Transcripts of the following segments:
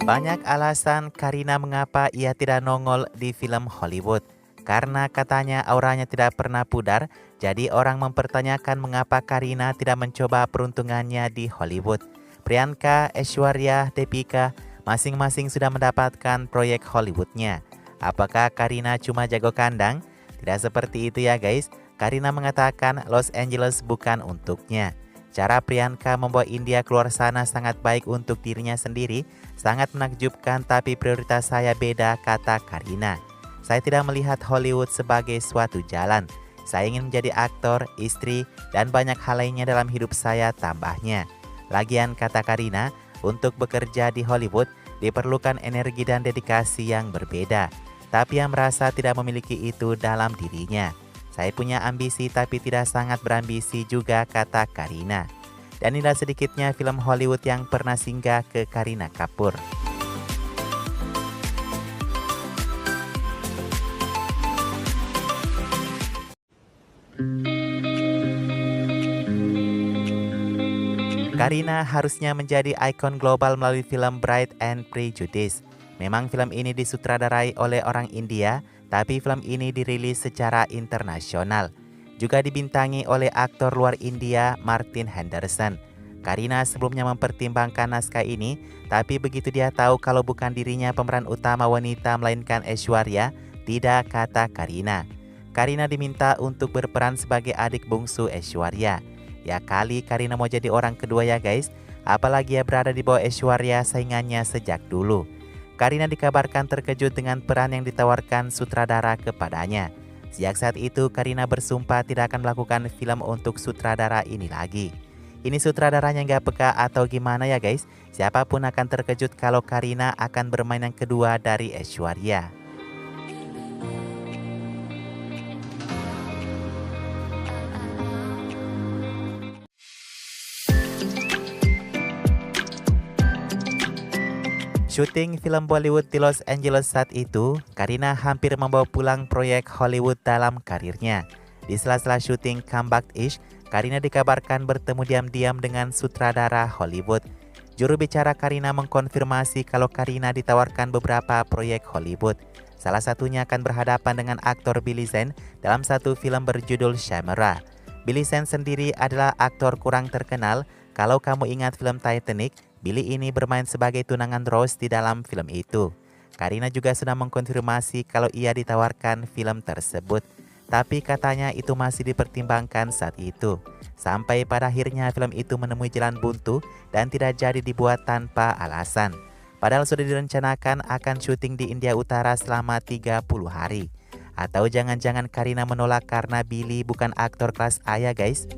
Banyak alasan Karina mengapa ia tidak nongol di film Hollywood. Karena katanya auranya tidak pernah pudar, jadi orang mempertanyakan mengapa Karina tidak mencoba peruntungannya di Hollywood. Priyanka, Aishwarya, Deepika masing-masing sudah mendapatkan proyek Hollywoodnya. Apakah Karina cuma jago kandang? Tidak seperti itu ya guys. Karina mengatakan Los Angeles bukan untuknya. Cara Priyanka membawa India keluar sana sangat baik untuk dirinya sendiri, sangat menakjubkan tapi prioritas saya beda, kata Karina. Saya tidak melihat Hollywood sebagai suatu jalan. Saya ingin menjadi aktor, istri, dan banyak hal lainnya dalam hidup saya, tambahnya. Lagian kata Karina, untuk bekerja di Hollywood diperlukan energi dan dedikasi yang berbeda. Tapi yang merasa tidak memiliki itu dalam dirinya. Saya punya ambisi tapi tidak sangat berambisi juga, kata Karina. Dan inilah sedikitnya film Hollywood yang pernah singgah ke Kareena Kapoor. Karina harusnya menjadi ikon global melalui film Pride and Prejudice. Memang film ini disutradarai oleh orang India, tapi film ini dirilis secara internasional. Juga dibintangi oleh aktor luar India Martin Henderson. Karina sebelumnya mempertimbangkan naskah ini, tapi begitu dia tahu kalau bukan dirinya pemeran utama wanita melainkan Aishwarya, tidak, kata Karina. Karina diminta untuk berperan sebagai adik bungsu Aishwarya. Ya kali Karina mau jadi orang kedua ya guys, apalagi ya berada di bawah Aishwarya saingannya sejak dulu. Karina dikabarkan terkejut dengan peran yang ditawarkan sutradara kepadanya. Sejak saat itu Karina bersumpah tidak akan melakukan film untuk sutradara ini lagi. Ini sutradaranya nggak peka atau gimana ya guys? Siapapun akan terkejut kalau Karina akan bermain yang kedua dari Aishwarya. Syuting film Bollywood di Los Angeles saat itu, Karina hampir membawa pulang proyek Hollywood dalam karirnya. Di sela-sela syuting Comeback Ish, Karina dikabarkan bertemu diam-diam dengan sutradara Hollywood. Juru bicara Karina mengkonfirmasi kalau Karina ditawarkan beberapa proyek Hollywood. Salah satunya akan berhadapan dengan aktor Billy Zane dalam satu film berjudul Shamara. Billy Zane sendiri adalah aktor kurang terkenal. Kalau kamu ingat film Titanic, Billy ini bermain sebagai tunangan Rose di dalam film itu. Karina juga sudah mengkonfirmasi kalau ia ditawarkan film tersebut. Tapi katanya itu masih dipertimbangkan saat itu. Sampai pada akhirnya film itu menemui jalan buntu dan tidak jadi dibuat tanpa alasan. Padahal sudah direncanakan akan syuting di India Utara selama 30 hari. Atau jangan-jangan Karina menolak karena Billy bukan aktor kelas A ya guys?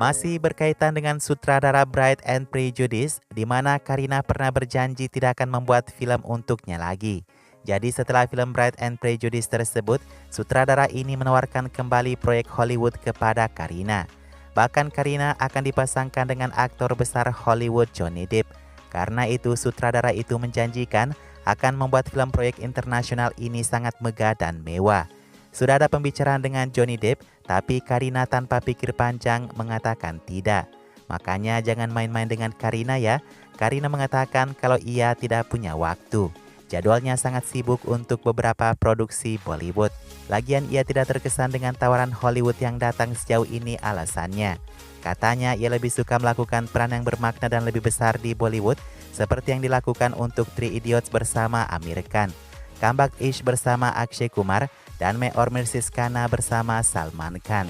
Masih berkaitan dengan sutradara Pride and Prejudice, di mana Karina pernah berjanji tidak akan membuat film untuknya lagi. Jadi setelah film Pride and Prejudice tersebut, sutradara ini menawarkan kembali proyek Hollywood kepada Karina. Bahkan Karina akan dipasangkan dengan aktor besar Hollywood Johnny Depp. Karena itu sutradara itu menjanjikan akan membuat film proyek internasional ini sangat megah dan mewah. Sudah ada pembicaraan dengan Johnny Depp, tapi Karina tanpa pikir panjang mengatakan tidak. Makanya jangan main-main dengan Karina ya. Karina mengatakan kalau ia tidak punya waktu. Jadwalnya sangat sibuk untuk beberapa produksi Bollywood. Lagian ia tidak terkesan dengan tawaran Hollywood yang datang sejauh ini, alasannya. Katanya ia lebih suka melakukan peran yang bermakna dan lebih besar di Bollywood, seperti yang dilakukan untuk Three Idiots bersama Amir Khan, Comeback Ish bersama Akshay Kumar, dan Me Aur Mirsis Khana bersama Salman Khan.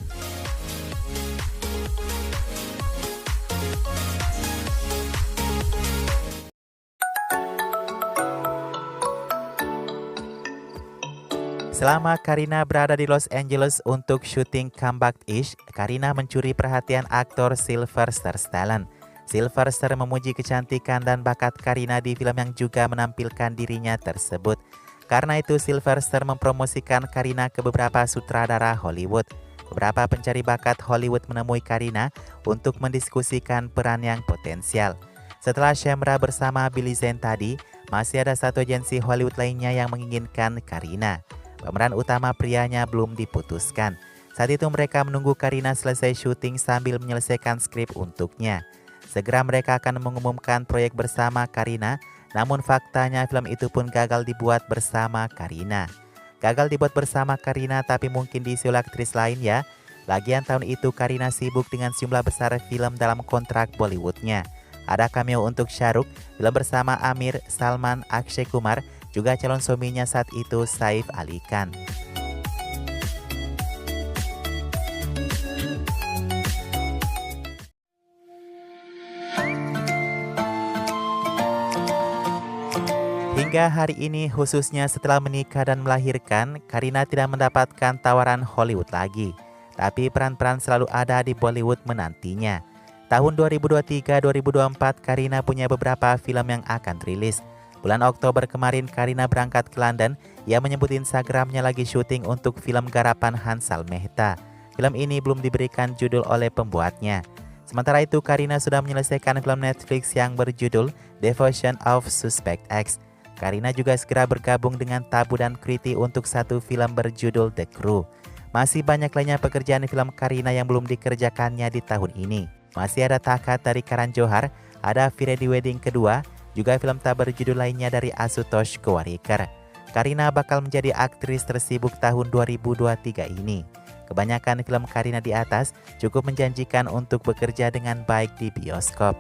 Selama Karina berada di Los Angeles untuk syuting Comeback Ish, Karina mencuri perhatian aktor Sylvester Stallone. Sylvester memuji kecantikan dan bakat Karina di film yang juga menampilkan dirinya tersebut. Karena itu Sylvester mempromosikan Karina ke beberapa sutradara Hollywood. Beberapa pencari bakat Hollywood menemui Karina untuk mendiskusikan peran yang potensial. Setelah Shamra bersama Billy Zane tadi, masih ada satu agensi Hollywood lainnya yang menginginkan Karina. Pemeran utama prianya belum diputuskan. Saat itu mereka menunggu Kareena selesai syuting sambil menyelesaikan skrip untuknya. Segera mereka akan mengumumkan proyek bersama Kareena, namun faktanya film itu pun gagal dibuat bersama Kareena. Gagal dibuat bersama Kareena tapi mungkin diisi oleh aktris lain ya. Lagian tahun itu Kareena sibuk dengan sejumlah besar film dalam kontrak Bollywoodnya. Ada cameo untuk Shah Rukh, film bersama Amir, Salman, Akshay Kumar, juga calon suaminya saat itu Saif Ali Khan. Hingga hari ini khususnya setelah menikah dan melahirkan, Kareena tidak mendapatkan tawaran Hollywood lagi. Tapi peran-peran selalu ada di Bollywood menantinya. Tahun 2023-2024 Kareena punya beberapa film yang akan rilis. Bulan Oktober kemarin Kareena berangkat ke London. Ia menyebut Instagramnya lagi syuting untuk film garapan Hansal Mehta. Film ini belum diberikan judul oleh pembuatnya. Sementara itu Kareena sudah menyelesaikan film Netflix yang berjudul Devotion of Suspect X. Kareena juga segera bergabung dengan Tabu dan Kriti untuk satu film berjudul The Crew. Masih banyak lainnya pekerjaan di film Kareena yang belum dikerjakannya di tahun ini. Masih ada Takat dari Karan Johar, ada Firedi Wedding kedua, juga film tak berjudul lainnya dari Asutosh Gowarikar. Kareena bakal menjadi aktris tersibuk tahun 2023 ini. Kebanyakan film Kareena di atas cukup menjanjikan untuk bekerja dengan baik di bioskop.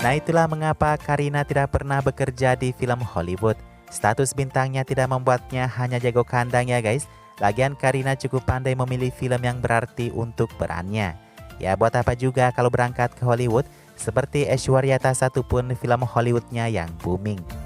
Nah, itulah mengapa Kareena tidak pernah bekerja di film Hollywood. Status bintangnya tidak membuatnya hanya jago kandang ya guys. Lagian Kareena cukup pandai memilih film yang berarti untuk perannya. Ya buat apa juga kalau berangkat ke Hollywood, seperti Aishwarya tak satu pun film Hollywoodnya yang booming.